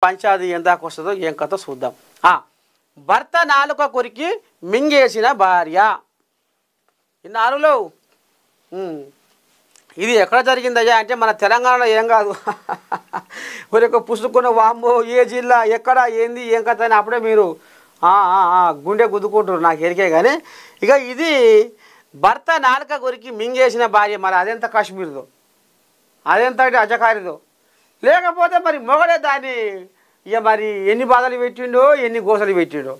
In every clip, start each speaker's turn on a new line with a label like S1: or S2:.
S1: పంచాది ఎందాక వస్తుందో ఏం కథ చూద్దాం. భర్త నాలుక కొరికి మింగేసిన భార్య. ఇన్నారులో ఇది ఎక్కడ జరిగిందయ్యా అంటే మన తెలంగాణలో ఏం కాదు. ఒక పుసుకున్న వామ్మో ఏ జిల్లా ఎక్కడ ఏంది ఏం కథ అని అప్పుడే మీరు గుండె గుద్దుకుంటారు, నాకు ఎరికే. కానీ ఇక ఇది భర్త నాలుక కొరికి మింగేసిన భార్య. మరి అదెంత కాశ్మీర్దో, అదెంత అజకారిదో, లేకపోతే మరి మొగడే దాన్ని ఇక మరి ఎన్ని బాధలు పెట్టిండో ఎన్ని గోసలు పెట్టిండో.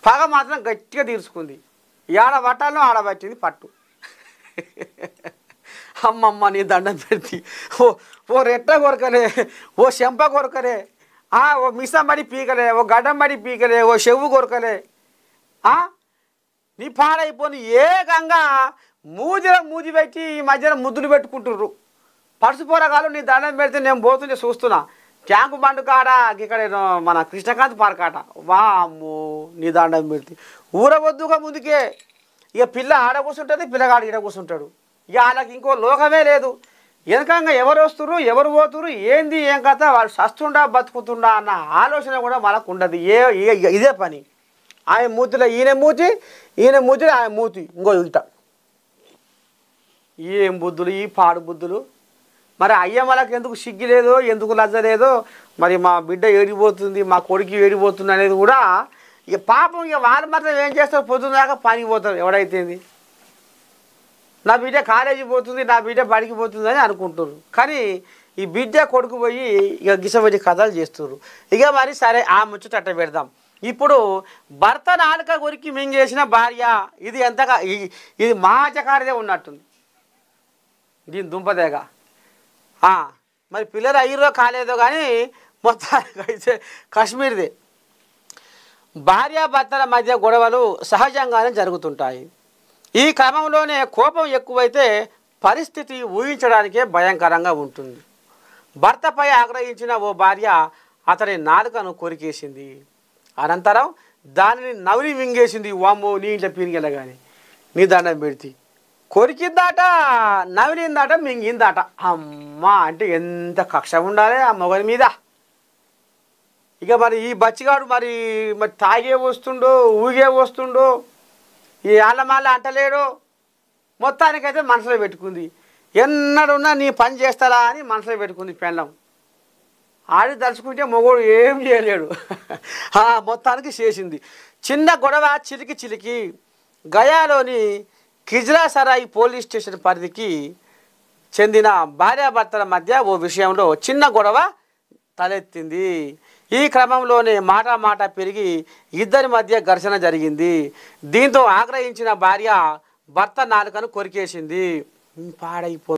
S1: పగ మాత్రం గట్టిగా తీర్చుకుంది. ఏడ పట్టాలో ఆడ పట్టింది పట్టు. అమ్మమ్మ నీ దండం పెడితే ఓ రెట్ట కొరకలే, ఓ చెంప కొరకలే, ఓ మిసంబడి పీకలే, ఓ గడ్డంబడి పీకలే, ఓ చెవు కొరకలే. నీ పాడైపోని ఏకంగా మూజిలో మూజి పెట్టి ఈ మధ్యన ముద్దులు పెట్టుకుంటుర్రు. పడుచుపోరగాలు నీ దండం పెడితే నేను పోతుంటే చూస్తున్నా. ట్యాంకు బండు కాడ ఇక్కడ మన కృష్ణకాంత్ పార్క్ కాట. వామ్మో నీ దండం పెడితే ఊరవద్దుగా ముందుకే. ఇక పిల్ల ఆడ కూర్చుంటుంది, పిల్లగాడు ఈడ కూర్చుంటాడు. ఇక వాళ్ళకి ఇంకో లోకమే లేదు. వెనకంగా ఎవరు వస్తురు ఎవరు పోతురు ఏంది ఏం కథ, వాళ్ళు సస్తుండా బతుకుతుండా అన్న ఆలోచన కూడా మనకు ఉండదు. ఇదే పని. ఆయన మూతిలో ఈయన మూతి, ఈయన మూతిలో ఆయన మూతి ఇంకో ఇట. ఏం బుద్ధులు ఈ పాడు బుద్ధులు. మరి అయ్యమ్మలకు ఎందుకు సిగ్గు లేదో ఎందుకు లజ్జ లేదో, మరి మా బిడ్డ ఏడిపోతుంది మా కొడుకు ఏడిపోతుంది అనేది కూడా ఇక పాపం. ఇక వాళ్ళు మాత్రం ఏం చేస్తారు, పొద్దున్నాక పనికి పోతారు. ఎవడైతేంది నా బిడ్డ కాలేజీ పోతుంది, నా బిడ్డ బడికి పోతుంది అని అనుకుంటున్నారు. కానీ ఈ బిడ్డ కొడుకు పోయి ఇక గిసబడి కథలు చేస్తున్నారు. ఇక మరి సరే ఆ ముచ్చట పెడదాం. ఇప్పుడు భర్త నాలుక కొరికి మింగేసిన భార్య. ఇది ఎంతగా ఇది మాచకారిదే ఉన్నట్టుంది దీని దుంపదేగా. మరి పిల్లలు అయ్యిరో కాలేదో కానీ మొత్తానికి అయితే కాశ్మీర్దే. భార్యాభర్తల మధ్య గొడవలు సహజంగానే జరుగుతుంటాయి. ఈ క్రమంలోనే కోపం ఎక్కువైతే పరిస్థితి ఊహించడానికే భయంకరంగా ఉంటుంది. భర్తపై ఆగ్రహించిన ఓ భార్య అతని నాలుకను కొరికేసింది. అనంతరం దానిని నవిలి మింగేసింది. వామ్మో నీ ఇంట్లో పిరిగెల కానీ నీ దండం పెడితే కొరికిందాట, నవిలిందాట, మింగిందాట. అమ్మ అంటే ఎంత కక్ష ఉండాలి ఆ మొగని మీద. ఇక మరి ఈ బచ్చిగాడు మరి తాగే వస్తుండో ఊగే వస్తుండో ఈ ఆళ్ళమాల అంటలేడో. మొత్తానికైతే మనసులో పెట్టుకుంది. ఎన్నడున్నా నీ పని చేస్తారా అని మనసులో పెట్టుకుంది పెళ్ళం. ఆడి తలుచుకుంటే మొగోడు ఏం చేయలేడు. మొత్తానికి చేసింది. చిన్న గొడవ చిలికి చిలికి గయాలోని కిజ్రాసరాయ్ పోలీస్ స్టేషన్ పరిధికి చెందిన భార్యాభర్తల మధ్య ఓ విషయంలో చిన్న గొడవ తలెత్తింది. ఈ క్రమంలోనే మాట పెరిగి ఇద్దరి మధ్య ఘర్షణ జరిగింది. దీంతో ఆగ్రహించిన భార్య భర్త నాలుకను కొరికేసింది. పాడైపో